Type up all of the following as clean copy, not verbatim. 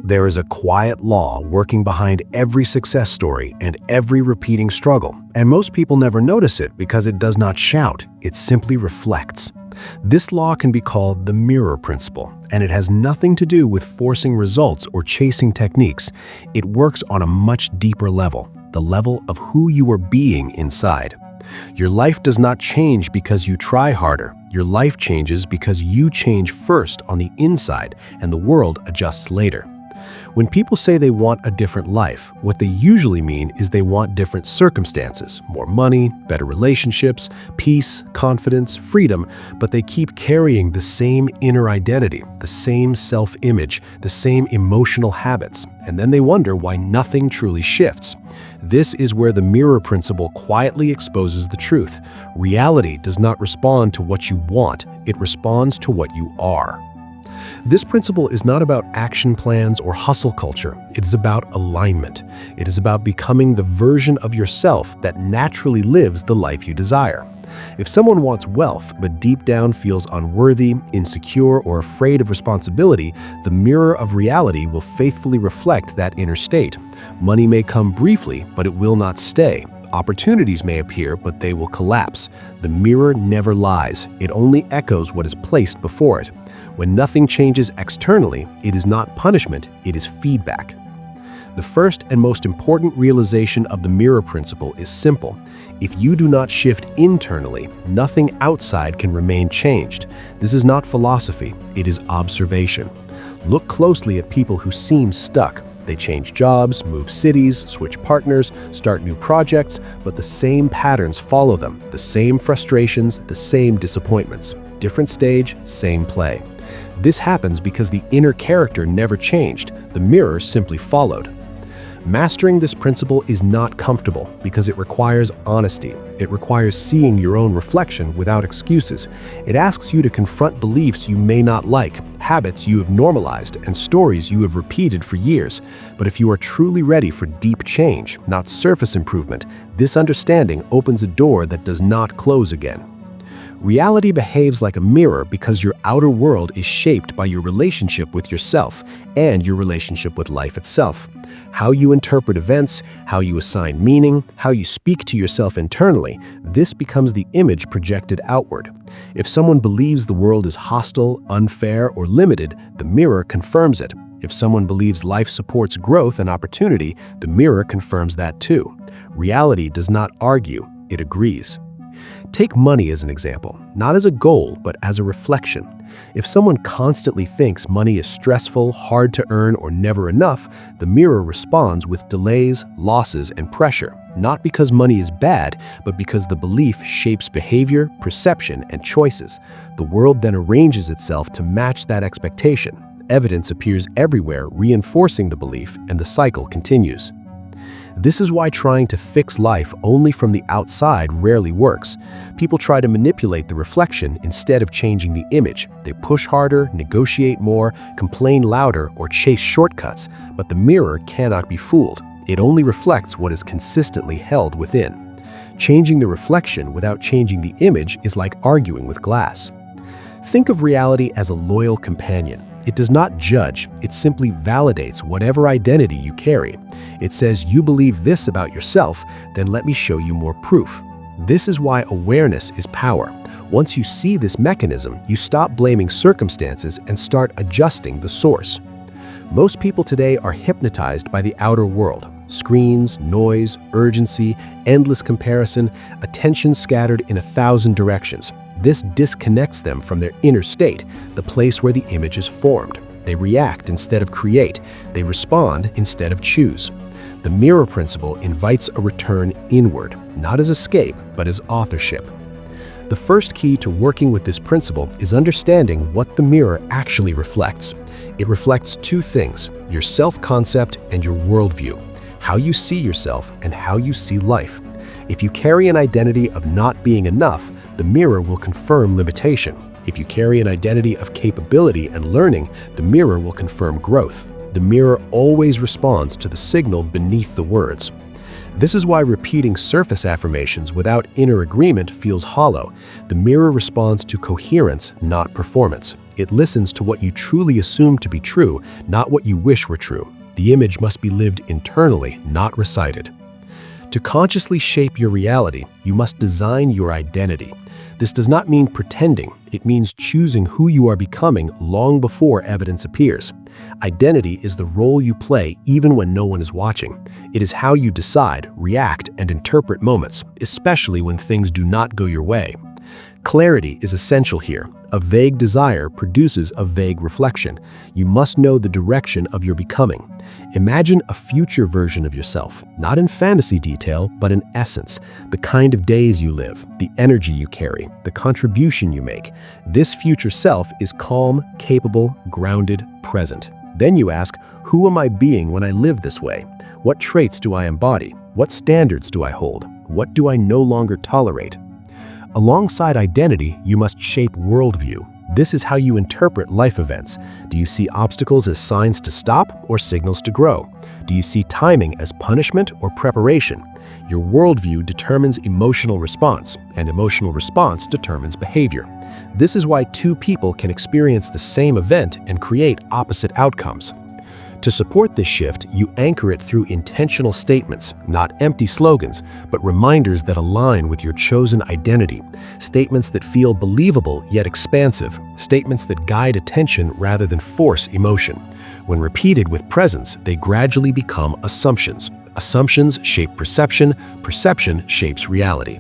There is a quiet law working behind every success story and every repeating struggle, and most people never notice it because it does not shout, it simply reflects. This law can be called the mirror principle, and it has nothing to do with forcing results or chasing techniques. It works on a much deeper level, the level of who you are being inside. Your life does not change because you try harder. Your life changes because you change first on the inside, and the world adjusts later. When people say they want a different life, what they usually mean is they want different circumstances, more money, better relationships, peace, confidence, freedom, but they keep carrying the same inner identity, the same self-image, the same emotional habits, and then they wonder why nothing truly shifts. This is where the mirror principle quietly exposes the truth. Reality does not respond to what you want, it responds to what you are. This principle is not about action plans or hustle culture. It is about alignment. It is about becoming the version of yourself that naturally lives the life you desire. If someone wants wealth but deep down feels unworthy, insecure, or afraid of responsibility, the mirror of reality will faithfully reflect that inner state. Money may come briefly, but it will not stay. Opportunities may appear, but they will collapse. The mirror never lies. It only echoes what is placed before it. When nothing changes externally, it is not punishment, it is feedback. The first and most important realization of the mirror principle is simple. If you do not shift internally, nothing outside can remain changed. This is not philosophy, it is observation. Look closely at people who seem stuck. They change jobs, move cities, switch partners, start new projects, but the same patterns follow them, the same frustrations, the same disappointments. Different stage, same play. This happens because the inner character never changed, the mirror simply followed. Mastering this principle is not comfortable because it requires honesty. It requires seeing your own reflection without excuses. It asks you to confront beliefs you may not like, habits you have normalized, and stories you have repeated for years. But if you are truly ready for deep change, not surface improvement, this understanding opens a door that does not close again. Reality behaves like a mirror because your outer world is shaped by your relationship with yourself and your relationship with life itself. How you interpret events, how you assign meaning, how you speak to yourself internally, this becomes the image projected outward. If someone believes the world is hostile, unfair, or limited, the mirror confirms it. If someone believes life supports growth and opportunity, the mirror confirms that too. Reality does not argue, it agrees. Take money as an example, not as a goal, but as a reflection. If someone constantly thinks money is stressful, hard to earn, or never enough, the mirror responds with delays, losses, and pressure, not because money is bad, but because the belief shapes behavior, perception, and choices. The world then arranges itself to match that expectation. Evidence appears everywhere, reinforcing the belief, and the cycle continues. This is why trying to fix life only from the outside rarely works. People try to manipulate the reflection instead of changing the image. They push harder, negotiate more, complain louder, or chase shortcuts, but the mirror cannot be fooled. It only reflects what is consistently held within. Changing the reflection without changing the image is like arguing with glass. Think of reality as a loyal companion. It does not judge, it simply validates whatever identity you carry. It says, you believe this about yourself, then let me show you more proof. This is why awareness is power. Once you see this mechanism, you stop blaming circumstances and start adjusting the source. Most people today are hypnotized by the outer world. Screens, noise, urgency, endless comparison, attention scattered in 1,000 directions. This disconnects them from their inner state, the place where the image is formed. They react instead of create. They respond instead of choose. The mirror principle invites a return inward, not as escape, but as authorship. The first key to working with this principle is understanding what the mirror actually reflects. It reflects two things: your self-concept and your worldview, how you see yourself and how you see life. If you carry an identity of not being enough, the mirror will confirm limitation. If you carry an identity of capability and learning, the mirror will confirm growth. The mirror always responds to the signal beneath the words. This is why repeating surface affirmations without inner agreement feels hollow. The mirror responds to coherence, not performance. It listens to what you truly assume to be true, not what you wish were true. The image must be lived internally, not recited. To consciously shape your reality, you must design your identity. This does not mean pretending. It means choosing who you are becoming long before evidence appears. Identity is the role you play even when no one is watching. It is how you decide, react, and interpret moments, especially when things do not go your way. Clarity is essential here. A vague desire produces a vague reflection. You must know the direction of your becoming. Imagine a future version of yourself, not in fantasy detail, but in essence, the kind of days you live, the energy you carry, the contribution you make. This future self is calm, capable, grounded, present. Then you ask, who am I being when I live this way? What traits do I embody? What standards do I hold? What do I no longer tolerate? Alongside identity, you must shape worldview. This is how you interpret life events. Do you see obstacles as signs to stop or signals to grow? Do you see timing as punishment or preparation? Your worldview determines emotional response, and emotional response determines behavior. This is why two people can experience the same event and create opposite outcomes. To support this shift, you anchor it through intentional statements, not empty slogans, but reminders that align with your chosen identity. Statements that feel believable yet expansive. Statements that guide attention rather than force emotion. When repeated with presence, they gradually become assumptions. Assumptions shape perception, perception shapes reality.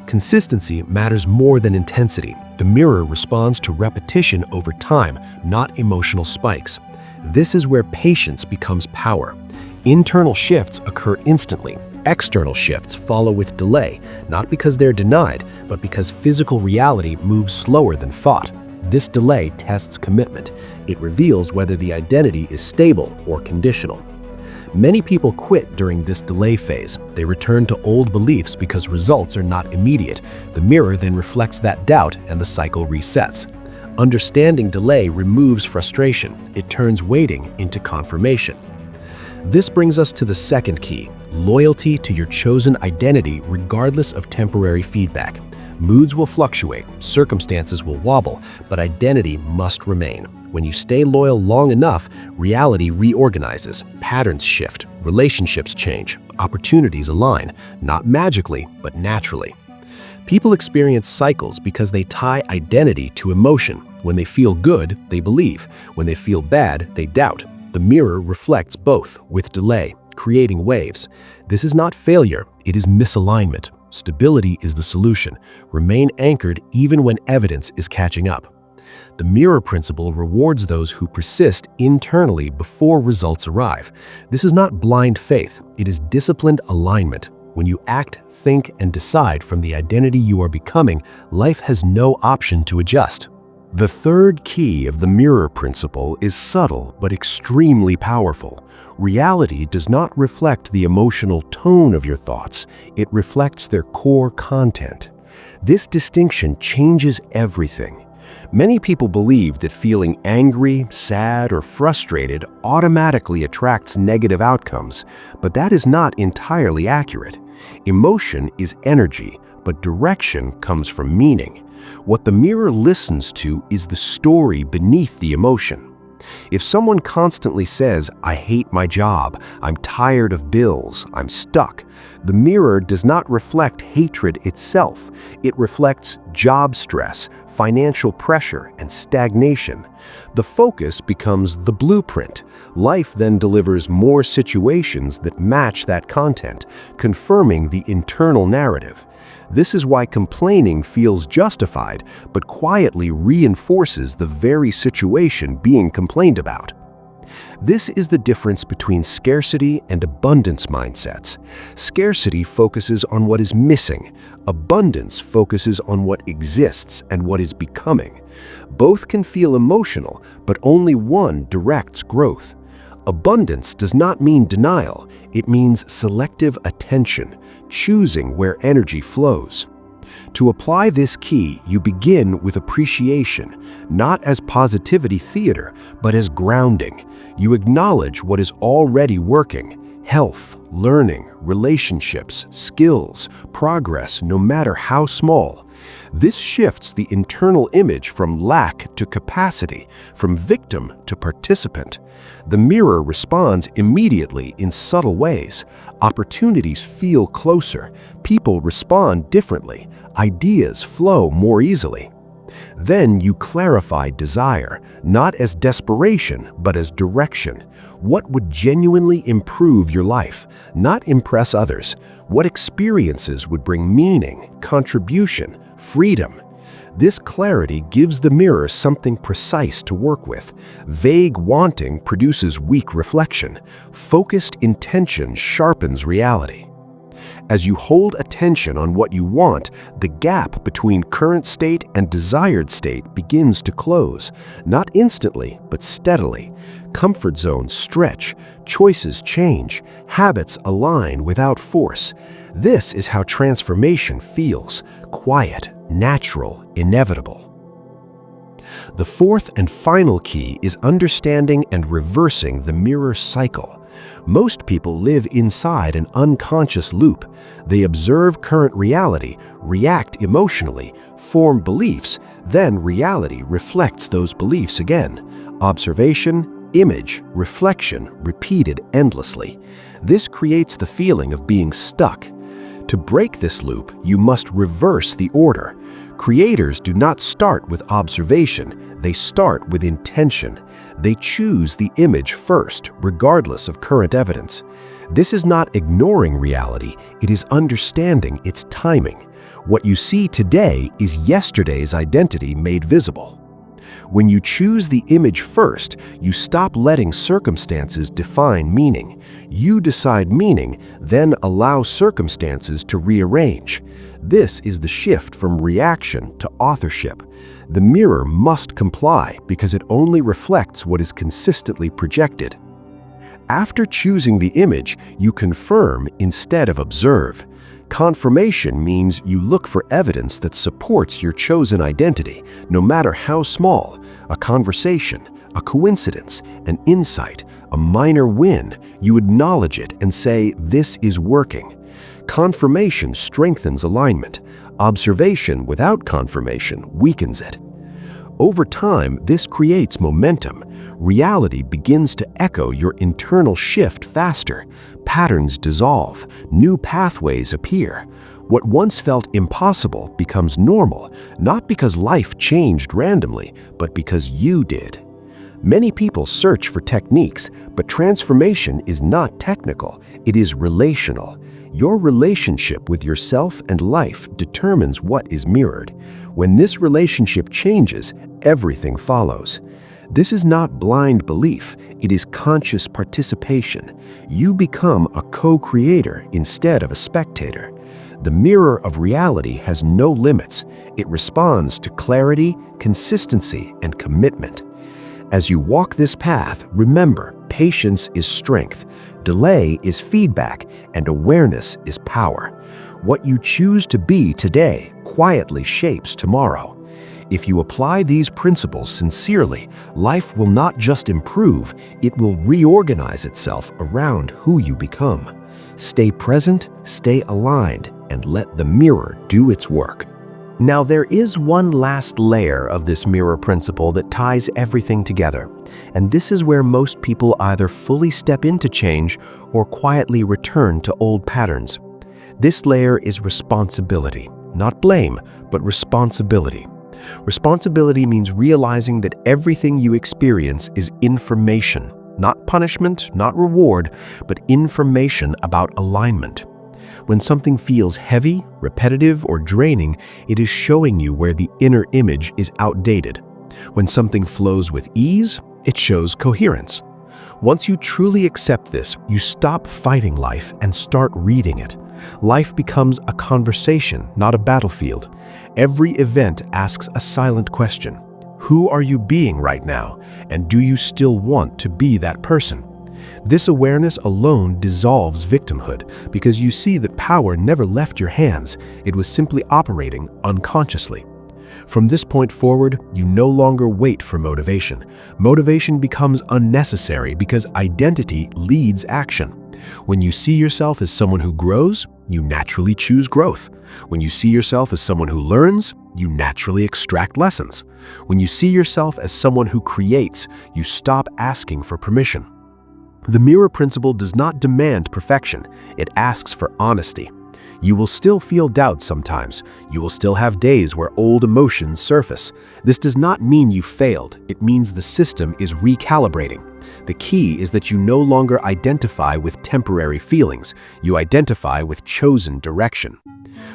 Consistency matters more than intensity. The mirror responds to repetition over time, not emotional spikes. This is where patience becomes power. Internal shifts occur instantly. External shifts follow with delay, not because they're denied, but because physical reality moves slower than thought. This delay tests commitment. It reveals whether the identity is stable or conditional. Many people quit during this delay phase. They return to old beliefs because results are not immediate. The mirror then reflects that doubt and the cycle resets. Understanding delay removes frustration. It turns waiting into confirmation. This brings us to the second key, loyalty to your chosen identity regardless of temporary feedback. Moods will fluctuate, circumstances will wobble, but identity must remain. When you stay loyal long enough, reality reorganizes, patterns shift, relationships change, opportunities align, not magically, but naturally. People experience cycles because they tie identity to emotion. When they feel good, they believe. When they feel bad, they doubt. The mirror reflects both, with delay, creating waves. This is not failure, it is misalignment. Stability is the solution. Remain anchored even when evidence is catching up. The mirror principle rewards those who persist internally before results arrive. This is not blind faith, it is disciplined alignment. When you act, think, and decide from the identity you are becoming, life has no option to adjust. The third key of the mirror principle is subtle but extremely powerful. Reality does not reflect the emotional tone of your thoughts, it reflects their core content. This distinction changes everything. Many people believe that feeling angry, sad, or frustrated automatically attracts negative outcomes, but that is not entirely accurate. Emotion is energy, but direction comes from meaning. What the mirror listens to is the story beneath the emotion. If someone constantly says, "I hate my job, I'm tired of bills, I'm stuck," the mirror does not reflect hatred itself. It reflects job stress, financial pressure, and stagnation. The focus becomes the blueprint. Life then delivers more situations that match that content, confirming the internal narrative. This is why complaining feels justified, but quietly reinforces the very situation being complained about. This is the difference between scarcity and abundance mindsets. Scarcity focuses on what is missing. Abundance focuses on what exists and what is becoming. Both can feel emotional, but only one directs growth. Abundance does not mean denial. It means selective attention, choosing where energy flows. To apply this key, you begin with appreciation, not as positivity theater, but as grounding. You acknowledge what is already working. Health, learning, relationships, skills, progress, no matter how small. This shifts the internal image from lack to capacity, from victim to participant. The mirror responds immediately in subtle ways. Opportunities feel closer, people respond differently, ideas flow more easily. Then you clarify desire, not as desperation, but as direction. What would genuinely improve your life, not impress others? What experiences would bring meaning, contribution, freedom? This clarity gives the mirror something precise to work with. Vague wanting produces weak reflection. Focused intention sharpens reality. As you hold attention on what you want, the gap between current state and desired state begins to close, not instantly, but steadily. Comfort zones stretch, choices change, habits align without force. This is how transformation feels: quiet, natural, inevitable. The fourth and final key is understanding and reversing the mirror cycle. Most people live inside an unconscious loop. They observe current reality, react emotionally, form beliefs, then reality reflects those beliefs again. Observation, image, reflection, repeated endlessly. This creates the feeling of being stuck. To break this loop, you must reverse the order. Creators do not start with observation, they start with intention. They choose the image first, regardless of current evidence. This is not ignoring reality, it is understanding its timing. What you see today is yesterday's identity made visible. When you choose the image first, you stop letting circumstances define meaning. You decide meaning, then allow circumstances to rearrange. This is the shift from reaction to authorship. The mirror must comply because it only reflects what is consistently projected. After choosing the image, you confirm instead of observe. Confirmation means you look for evidence that supports your chosen identity, no matter how small. A conversation, a coincidence, an insight, a minor win. You acknowledge it and say, "This is working." Confirmation strengthens alignment. Observation without confirmation weakens it. Over time, this creates momentum. Reality begins to echo your internal shift faster. Patterns dissolve, new pathways appear. What once felt impossible becomes normal, not because life changed randomly, but because you did. Many people search for techniques, but transformation is not technical, it is relational. Your relationship with yourself and life determines what is mirrored. When this relationship changes, everything follows. This is not blind belief, it is conscious participation. You become a co-creator instead of a spectator. The mirror of reality has no limits. It responds to clarity, consistency, and commitment. As you walk this path, remember, patience is strength, delay is feedback, and awareness is power. What you choose to be today quietly shapes tomorrow. If you apply these principles sincerely, life will not just improve, it will reorganize itself around who you become. Stay present, stay aligned, and let the mirror do its work. Now, there is one last layer of this mirror principle that ties everything together, and this is where most people either fully step into change or quietly return to old patterns. This layer is responsibility, not blame, but responsibility. Responsibility means realizing that everything you experience is information, not punishment, not reward, but information about alignment. When something feels heavy, repetitive, or draining, it is showing you where the inner image is outdated. When something flows with ease, it shows coherence. Once you truly accept this, you stop fighting life and start reading it. Life becomes a conversation, not a battlefield. Every event asks a silent question. Who are you being right now? And do you still want to be that person? This awareness alone dissolves victimhood because you see that power never left your hands. It was simply operating unconsciously. From this point forward, you no longer wait for motivation. Motivation becomes unnecessary because identity leads action. When you see yourself as someone who grows, you naturally choose growth. When you see yourself as someone who learns, you naturally extract lessons. When you see yourself as someone who creates, you stop asking for permission. The mirror principle does not demand perfection, it asks for honesty. You will still feel doubt sometimes. You will still have days where old emotions surface. This does not mean you failed, it means the system is recalibrating. The key is that you no longer identify with temporary feelings, you identify with chosen direction.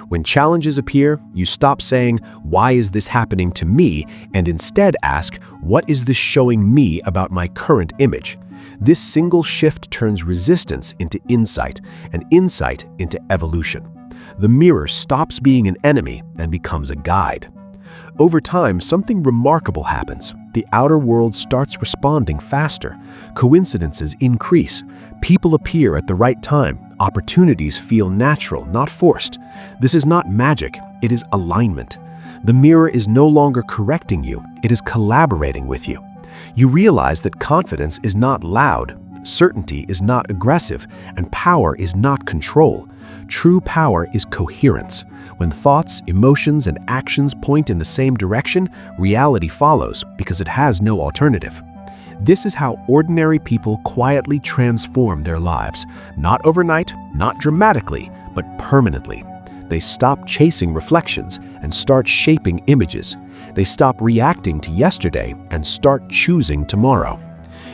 When challenges appear, you stop saying, "Why is this happening to me?" and instead ask, "What is this showing me about my current image?" This single shift turns resistance into insight, and insight into evolution. The mirror stops being an enemy and becomes a guide. Over time, something remarkable happens. The outer world starts responding faster. Coincidences increase. People appear at the right time. Opportunities feel natural, not forced. This is not magic, it is alignment. The mirror is no longer correcting you, it is collaborating with you. You realize that confidence is not loud, certainty is not aggressive, and power is not control. True power is coherence. When thoughts, emotions, and actions point in the same direction, reality follows because it has no alternative. This is how ordinary people quietly transform their lives. Not overnight, not dramatically, but permanently. They stop chasing reflections and start shaping images. They stop reacting to yesterday and start choosing tomorrow.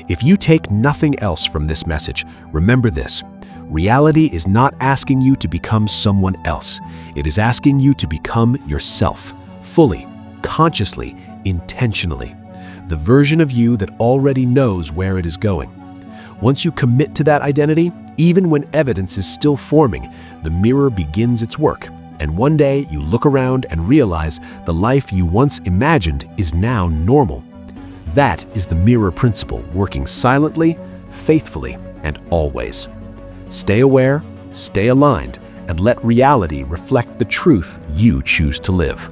If you take nothing else from this message, remember this. Reality is not asking you to become someone else. It is asking you to become yourself, fully, consciously, intentionally. The version of you that already knows where it is going. Once you commit to that identity, even when evidence is still forming, the mirror begins its work. And one day you look around and realize the life you once imagined is now normal. That is the mirror principle working silently, faithfully, and always. Stay aware, stay aligned, and let reality reflect the truth you choose to live.